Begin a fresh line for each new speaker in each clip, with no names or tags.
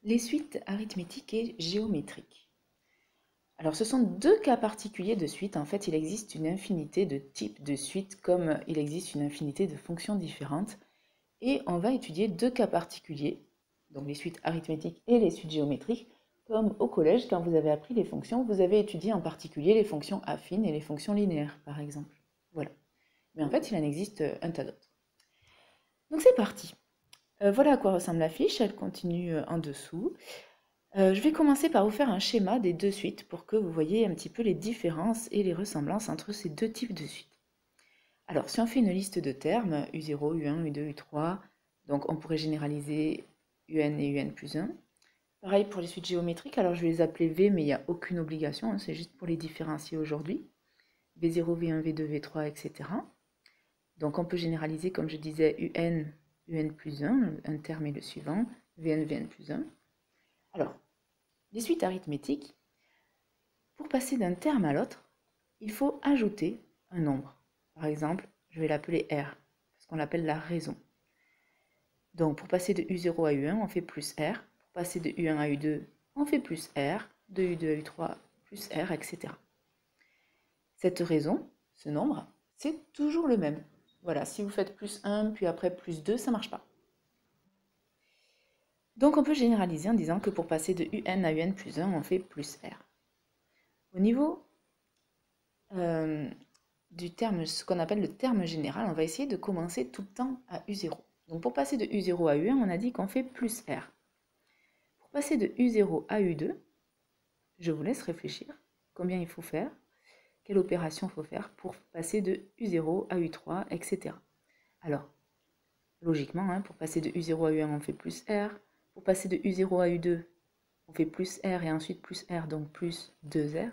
Les suites arithmétiques et géométriques. Alors, ce sont deux cas particuliers de suites. En fait, il existe une infinité de types de suites, comme il existe une infinité de fonctions différentes. Et on va étudier deux cas particuliers, donc les suites arithmétiques et les suites géométriques. Comme au collège, quand vous avez appris les fonctions, vous avez étudié en particulier les fonctions affines et les fonctions linéaires, par exemple. Voilà. Mais en fait, il en existe un tas d'autres. Donc c'est parti. Voilà à quoi ressemble la fiche, elle continue en dessous. Je vais commencer par vous faire un schéma des deux suites pour que vous voyez un petit peu les différences et les ressemblances entre ces deux types de suites. Alors, si on fait une liste de termes, U0, U1, U2, U3, donc on pourrait généraliser UN et UN plus 1. Pareil pour les suites géométriques, alors je vais les appeler V, mais il n'y a aucune obligation, hein, c'est juste pour les différencier aujourd'hui. V0, V1, V2, V3, etc. Donc on peut généraliser, comme je disais, UN, UN plus 1 terme est le suivant, VN, VN plus 1. Alors, les suites arithmétiques, pour passer d'un terme à l'autre, il faut ajouter un nombre. Par exemple, je vais l'appeler R, parce qu'on l'appelle la raison. Donc pour passer de U0 à U1, on fait plus R. Pour passer de U1 à U2, on fait plus R. De U2 à U3, plus R, etc. Cette raison, ce nombre, c'est toujours le même. Voilà, si vous faites plus 1, puis après plus 2, ça ne marche pas. Donc on peut généraliser en disant que pour passer de UN à UN plus 1, on fait plus R. Au niveau du terme, ce qu'on appelle le terme général, on va essayer de commencer tout le temps à U0. Donc pour passer de U0 à U1, on a dit qu'on fait plus R. Pour passer de U0 à U2, je vous laisse réfléchir combien il faut faire, quelle opération il faut faire pour passer de U0 à U3, etc. Alors, logiquement, hein, pour passer de U0 à U1, on fait plus R. Pour passer de U0 à U2, on fait plus R et ensuite plus R, donc plus 2R.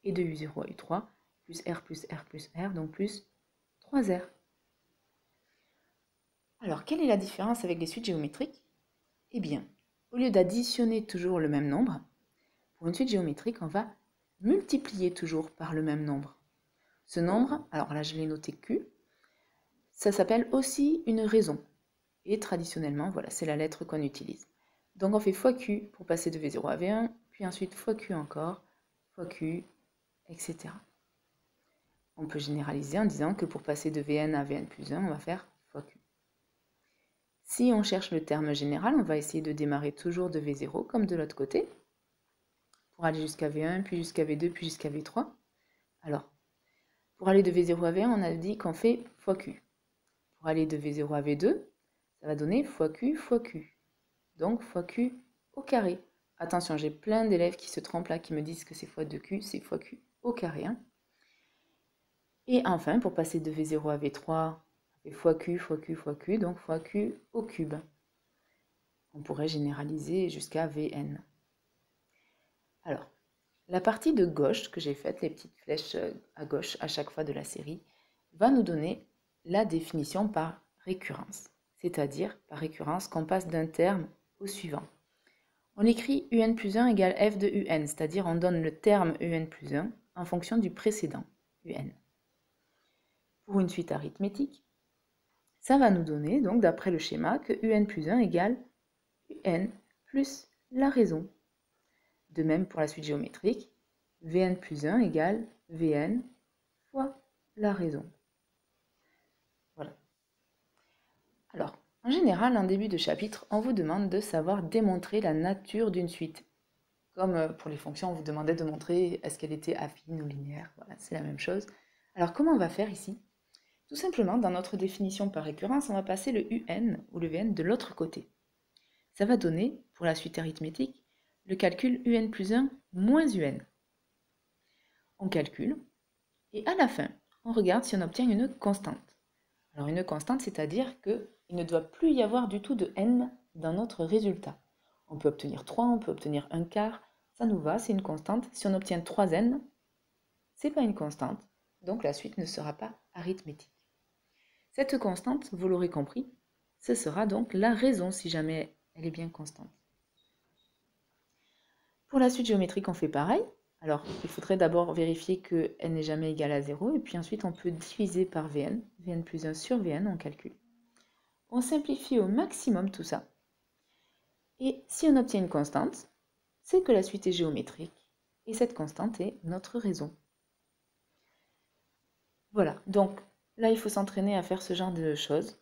Et de U0 à U3, plus R plus R plus R, donc plus 3R. Alors, quelle est la différence avec les suites géométriques? Eh bien, au lieu d'additionner toujours le même nombre, pour une suite géométrique, on va multiplier toujours par le même nombre. Ce nombre, alors là je l'ai noté Q, ça s'appelle aussi une raison. Et traditionnellement, voilà, c'est la lettre qu'on utilise. Donc on fait fois Q pour passer de V0 à V1, puis ensuite fois Q encore, fois Q, etc. On peut généraliser en disant que pour passer de Vn à Vn plus 1, on va faire fois Q. Si on cherche le terme général, on va essayer de démarrer toujours de V0 comme de l'autre côté, pour aller jusqu'à V1, puis jusqu'à V2, puis jusqu'à V3. Alors, pour aller de V0 à V1, on a dit qu'on fait fois Q. Pour aller de V0 à V2, ça va donner fois Q fois Q. Donc fois Q au carré. Attention, j'ai plein d'élèves qui se trompent là, qui me disent que c'est fois 2Q, c'est fois Q au carré. Hein. Et enfin, pour passer de V0 à V3, on fait fois Q fois Q fois Q, donc fois Q au cube. On pourrait généraliser jusqu'à Vn. Alors, la partie de gauche que j'ai faite, les petites flèches à gauche à chaque fois de la série, va nous donner la définition par récurrence. C'est-à-dire, par récurrence, qu'on passe d'un terme au suivant. On écrit UN plus 1 égale f de UN, c'est-à-dire on donne le terme UN plus 1 en fonction du précédent, UN. Pour une suite arithmétique, ça va nous donner, donc d'après le schéma, que UN plus 1 égale UN plus la raison. De même pour la suite géométrique, Vn plus 1 égale Vn fois la raison. Voilà. Alors, en général, en début de chapitre, on vous demande de savoir démontrer la nature d'une suite. Comme pour les fonctions, on vous demandait de montrer est-ce qu'elle était affine ou linéaire. Voilà, c'est la même chose. Alors, comment on va faire ici? Tout simplement, dans notre définition par récurrence, on va passer le UN ou le Vn de l'autre côté. Ça va donner, pour la suite arithmétique, le calcul UN plus 1 moins UN. On calcule, et à la fin, on regarde si on obtient une constante. Alors une constante, c'est-à-dire qu'il ne doit plus y avoir du tout de n dans notre résultat. On peut obtenir 3, on peut obtenir un quart, ça nous va, c'est une constante. Si on obtient 3n, c'est pas une constante, donc la suite ne sera pas arithmétique. Cette constante, vous l'aurez compris, ce sera donc la raison si jamais elle est bien constante. Pour la suite géométrique, on fait pareil. Alors, il faudrait d'abord vérifier que n n'est jamais égal à 0, et puis ensuite on peut diviser par Vn, Vn plus 1 sur Vn, on calcule. On simplifie au maximum tout ça. Et si on obtient une constante, c'est que la suite est géométrique. Et cette constante est notre raison. Voilà, donc là, il faut s'entraîner à faire ce genre de choses.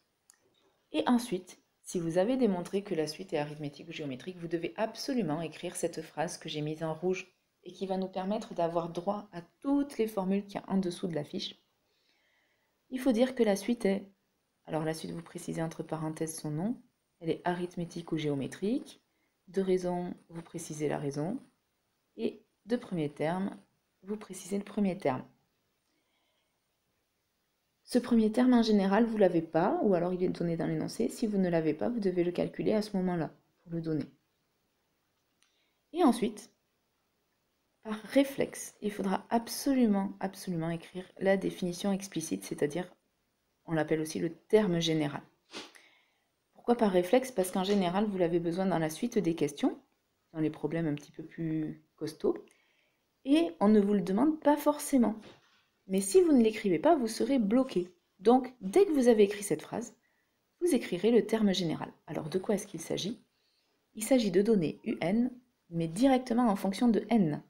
Et ensuite, si vous avez démontré que la suite est arithmétique ou géométrique, vous devez absolument écrire cette phrase que j'ai mise en rouge et qui va nous permettre d'avoir droit à toutes les formules qu'il y a en dessous de la fiche. Il faut dire que la suite est, alors la suite vous précisez entre parenthèses son nom, elle est arithmétique ou géométrique, de raison vous précisez la raison, et de premier terme, vous précisez le premier terme. Ce premier terme, en général, vous ne l'avez pas, ou alors il est donné dans l'énoncé. Si vous ne l'avez pas, vous devez le calculer à ce moment-là, pour le donner. Et ensuite, par réflexe, il faudra absolument écrire la définition explicite, c'est-à-dire, on l'appelle aussi le terme général. Pourquoi par réflexe? Parce qu'en général, vous l'avez besoin dans la suite des questions, dans les problèmes un petit peu plus costauds, et on ne vous le demande pas forcément. Mais si vous ne l'écrivez pas, vous serez bloqué. Donc, dès que vous avez écrit cette phrase, vous écrirez le terme général. Alors, de quoi est-ce qu'il s'agit? Il s'agit de donner UN, mais directement en fonction de N.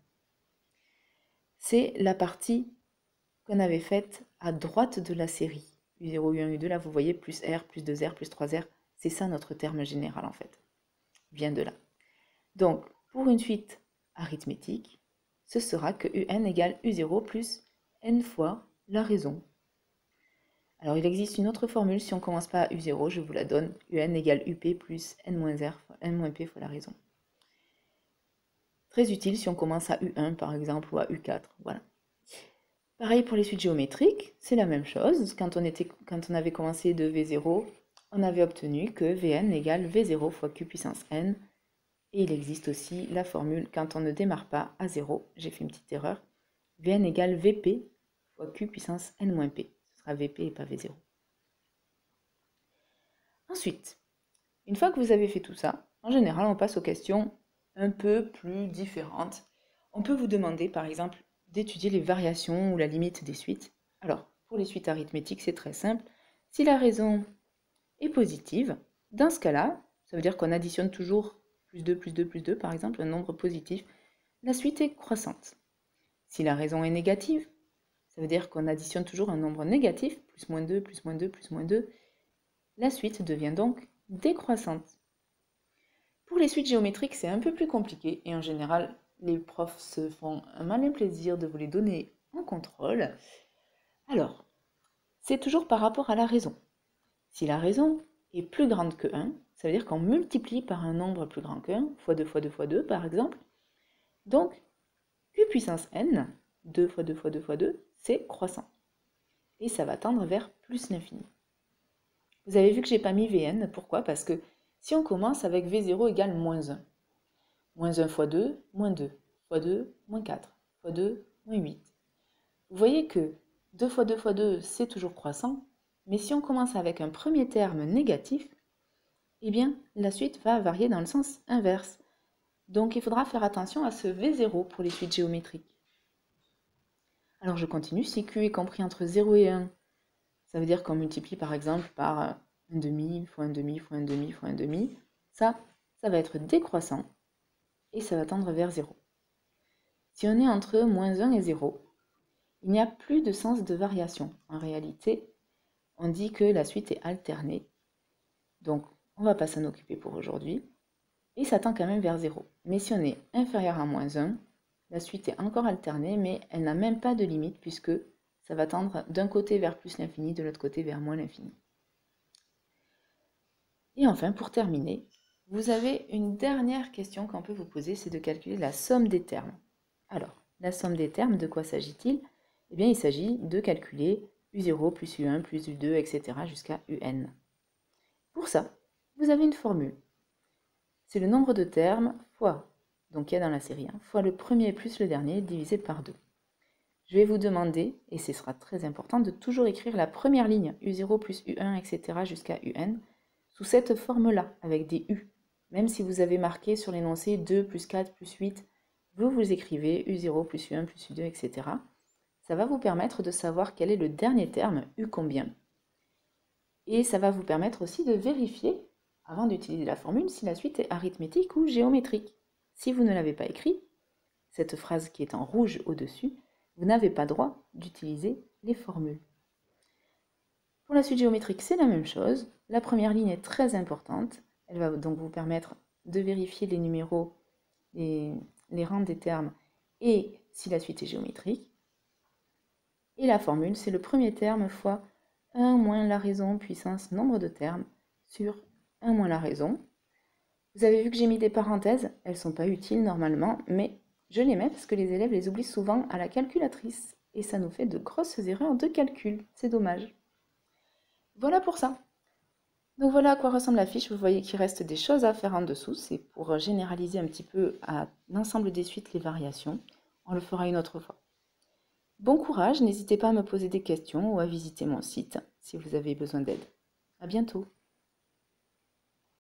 C'est la partie qu'on avait faite à droite de la série. U0, U1, U2, là, vous voyez, plus R, plus 2R, plus 3R. C'est ça notre terme général, en fait. Il vient de là. Donc, pour une suite arithmétique, ce sera que UN égale U0 plus N fois la raison. Alors, il existe une autre formule, si on ne commence pas à U0, je vous la donne. UN égale UP plus N-P fois la raison. Très utile si on commence à U1 par exemple ou à U4. Voilà. Pareil pour les suites géométriques, c'est la même chose. Quand on avait commencé de V0, on avait obtenu que Vn égale V0 fois Q puissance N. Et il existe aussi la formule quand on ne démarre pas à 0, j'ai fait une petite erreur, Vn égale Vp fois Q puissance N-P. Ce sera Vp et pas V0. Ensuite, une fois que vous avez fait tout ça, en général, on passe aux questions un peu plus différentes. On peut vous demander, par exemple, d'étudier les variations ou la limite des suites. Alors, pour les suites arithmétiques, c'est très simple. Si la raison est positive, dans ce cas-là, ça veut dire qu'on additionne toujours plus 2, plus 2, plus 2, par exemple, un nombre positif, la suite est croissante. Si la raison est négative, ça veut dire qu'on additionne toujours un nombre négatif, plus moins 2, plus moins 2, plus moins 2, la suite devient donc décroissante. Pour les suites géométriques, c'est un peu plus compliqué et en général, les profs se font un malin plaisir de vous les donner en contrôle. Alors, c'est toujours par rapport à la raison. Si la raison est plus grande que 1, ça veut dire qu'on multiplie par un nombre plus grand que 1, fois 2 fois 2 fois 2 par exemple. Donc, Q puissance N, 2 fois 2 fois 2 fois 2, c'est croissant. Et ça va tendre vers plus l'infini. Vous avez vu que j'ai pas mis Vn, pourquoi? Parce que si on commence avec V0 égale moins 1, moins 1 fois 2, moins 2, fois 2, moins 4, fois 2, moins 8. Vous voyez que 2 fois 2 fois 2, c'est toujours croissant, mais si on commence avec un premier terme négatif, eh bien, la suite va varier dans le sens inverse. Donc, il faudra faire attention à ce V0 pour les suites géométriques. Alors, je continue. Si Q est compris entre 0 et 1, ça veut dire qu'on multiplie par exemple par 1 demi, fois 1 demi, fois 1 demi, fois 1 demi. Ça va être décroissant et ça va tendre vers 0. Si on est entre moins 1 et 0, il n'y a plus de sens de variation. En réalité, on dit que la suite est alternée. Donc, on ne va pas s'en occuper pour aujourd'hui. Et ça tend quand même vers 0. Mais si on est inférieur à moins 1, la suite est encore alternée, mais elle n'a même pas de limite puisque ça va tendre d'un côté vers plus l'infini, de l'autre côté vers moins l'infini. Et enfin, pour terminer, vous avez une dernière question qu'on peut vous poser, c'est de calculer la somme des termes. Alors, la somme des termes, de quoi s'agit-il? Eh bien, il s'agit de calculer U0 plus U1 plus U2, etc. jusqu'à UN. Pour ça, vous avez une formule. C'est le nombre de termes fois, donc il y a dans la série, fois le premier plus le dernier divisé par 2. Je vais vous demander, et ce sera très important, de toujours écrire la première ligne, U0 plus U1, etc. jusqu'à UN, sous cette forme-là, avec des U. Même si vous avez marqué sur l'énoncé 2 plus 4 plus 8, vous écrivez U0 plus U1 plus U2, etc. Ça va vous permettre de savoir quel est le dernier terme, U combien. Et ça va vous permettre aussi de vérifier avant d'utiliser la formule si la suite est arithmétique ou géométrique. Si vous ne l'avez pas écrit, cette phrase qui est en rouge au-dessus, vous n'avez pas droit d'utiliser les formules. Pour la suite géométrique, c'est la même chose. La première ligne est très importante. Elle va donc vous permettre de vérifier les numéros, les rangs des termes et si la suite est géométrique. Et la formule, c'est le premier terme fois 1 moins la raison puissance nombre de termes sur 1 moins la raison. Vous avez vu que j'ai mis des parenthèses, elles ne sont pas utiles normalement, mais je les mets parce que les élèves les oublient souvent à la calculatrice et ça nous fait de grosses erreurs de calcul, c'est dommage. Voilà pour ça. Donc voilà à quoi ressemble la fiche, vous voyez qu'il reste des choses à faire en dessous, c'est pour généraliser un petit peu à l'ensemble des suites les variations, on le fera une autre fois. Bon courage, n'hésitez pas à me poser des questions ou à visiter mon site si vous avez besoin d'aide. À bientôt.